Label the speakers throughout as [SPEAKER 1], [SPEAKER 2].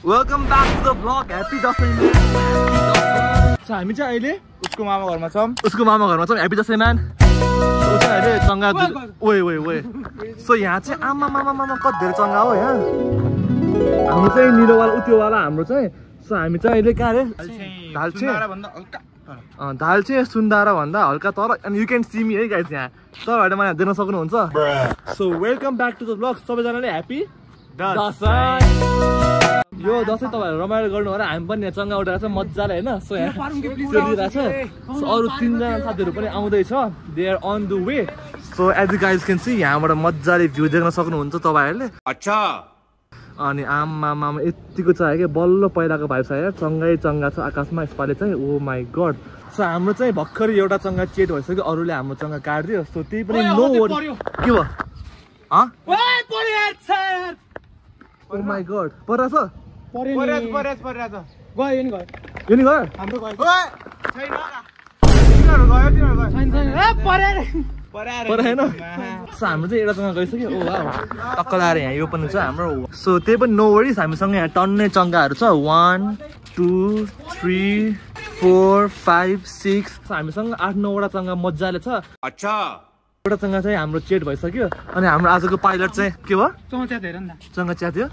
[SPEAKER 1] Welcome back to the vlog. Happy Dashain man. So हामी चाहिँ अहिले उसको मामा घरमा छौं. Happy Dashain man. So चाहिँ अहिले चंगा ओए. So यहाँ चाहिँ आमा मामा कति धेरै चंगा हो यहाँ. हाम्रो चाहिँ निरोवाला उतिवाला हाम्रो चाहिँ. So हामी चाहिँ अहिले कहाँ रे? सुन्दारा भन्दा हल्का. दाल चाहिँ सुन्दारा भन्दा हल्का तर and you can see me है guys यहाँ. तपाईहरुले मलाई देख्न सक्नुहुन्छ. So welcome back to the vlog. सबैजनाले happy दशैं. यो दशैं तपाईहरु रमाइलो गर्नु होला हामी पनि यहाँ चंगा उठाएर चाहिँ मज्जाले हैन सो यहाँ सेलिरहेको छ सो अरु 3 जना साथीहरु पनि आउँदै छ they are on the way so as you guys can see यहाँबाट मज्जाले भ्यू देख्न सक्नुहुन्छ तपाईहरुले अच्छा अनि आमा यतिको चाहिँ के बल्ल पहिलाको भाइब छ यार चंगा छ आकाशमा यसपाले चाहिँ ओ माय गॉड सो हाम्रो चाहिँ भर्खरै एउटा चंगा चेट भइसक्यो अरुले हाम्रो चंगा काट्दियो सो त्यही पनि नो वरी के भयो ह ओए परियार छ यार ओ माय गॉड पराछ परेछ गयो नि गयो हाम्रो गयो ओए छैन तिनीहरु गयो छैन ए परेन सो हाम्रो चाहिँ एउटा चंगा गइसक्यो ओ वाउ टक्क लाएर यहाँ यो पनि छ हाम्रो सो त्यही पनि नो वरीज हामीसँग यहाँ टन्नै चंगाहरु छ 1 2 3 4 5 6 सो हामीसँग 8 9 वटा चंगा मज्जाले छ अच्छा एउटा चंगा चाहिँ हाम्रो चेट भइसक्यो अनि हाम्रो आजको पाइलट चाहिँ के भयो चंगा च्यात हेर न चंगा च्यात्यो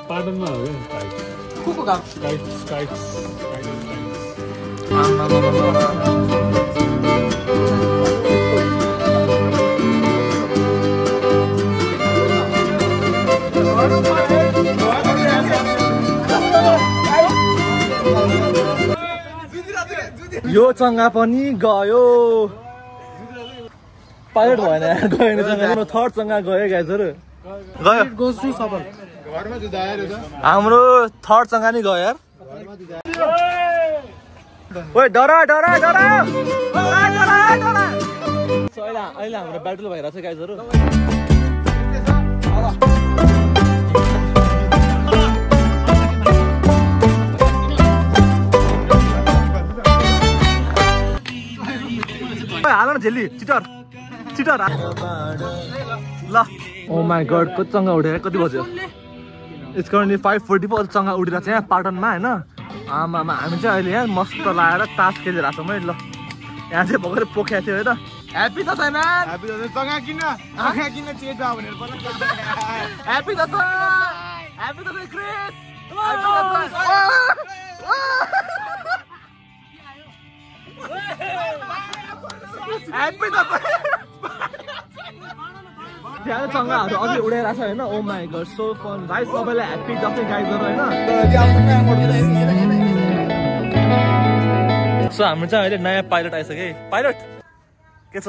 [SPEAKER 1] पार्टनमा हो के गाउँ स्काइट्स यो चंगा पनि गयो पाइलट भएन गएन चंगा थर्ड चंगा गयो गाइजहरु गयो गोस टु सफल घरमा जुदाएर त हाम्रो थर्ड चंगा नि गयो यार ओए डरा सो अहिले हाम्रो ब्याटल भइरा छ गाइजहरु हाल न झेली चिटर ल ओ माय गॉड कति चंगा उठ्यो कति बज्यो इट्स currently 5:40 पो चंगा उडिरा छ यहाँ पाटनमा हैन आमा हामी चाहिँ अहिले यहाँ मस्त लाएर तास खेलिरहेको छौं है ल यहाँ चाहिँ भर्खरै पोख्या थियो हैन happy Dashain man happy Dashain चंगा किन चेट भयो भनेर पल्ल happy Dashain Chris happy Dashain त्यहाँ चंगाहरु अझै उडाइरा छ हैन oh my god so fun guys सबैलाई ह्यापी दशैं गाइजहरु हैन सो हाम्रो चाहिँ अहिले नयाँ पाइलट आइसक्यो पाइलट के छ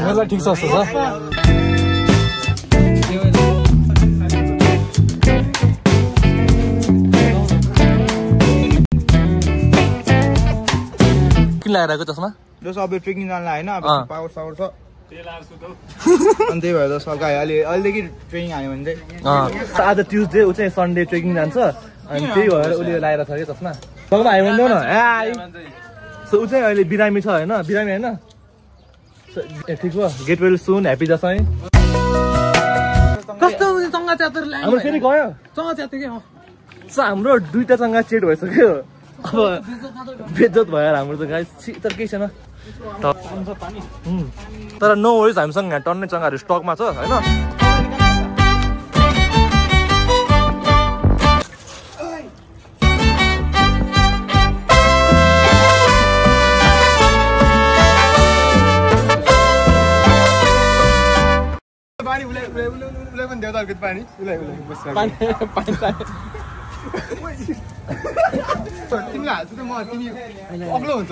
[SPEAKER 1] मलाई ठीक छ किन लगाइरहेको चस्मा जस अब ट्रेकिङ जानला हैन अब पावर सावर छ तेलार सुतौ अनि त्यही भएर सरकार अहिलेदेखि ट्रेनिङ आयो भने चाहिँ आज ट्युजडे उ चाहिँ सन्डे ट्रेकिङ जान्छ अनि त्यही भएर उले लाएर छ के चस्मा तपाईँ आयो भने देऊ न सो उ चाहिँ अहिले बिरामी छ हैन बिरामी हैन ठीक हो get well soon happy Dashain कस्तो चंगा च्यातर ल्यायो हाम्रो फेरि गयो चंगा च्याते के हो सो हाम्रो दुईटा चंगा चेट भइसक्यो अब बेइज्जत भयो हाम्रो त गाइस तर केही छैन तर नो वरिज हामीसँग यहाँ टन्नै चंगाहरु स्टकमा छ हैन पानी उले पनि देऊ त अलिकति पानी उले बस पानी तिमीलाई हाल्छु त म तिमी अग्लो हुन्छ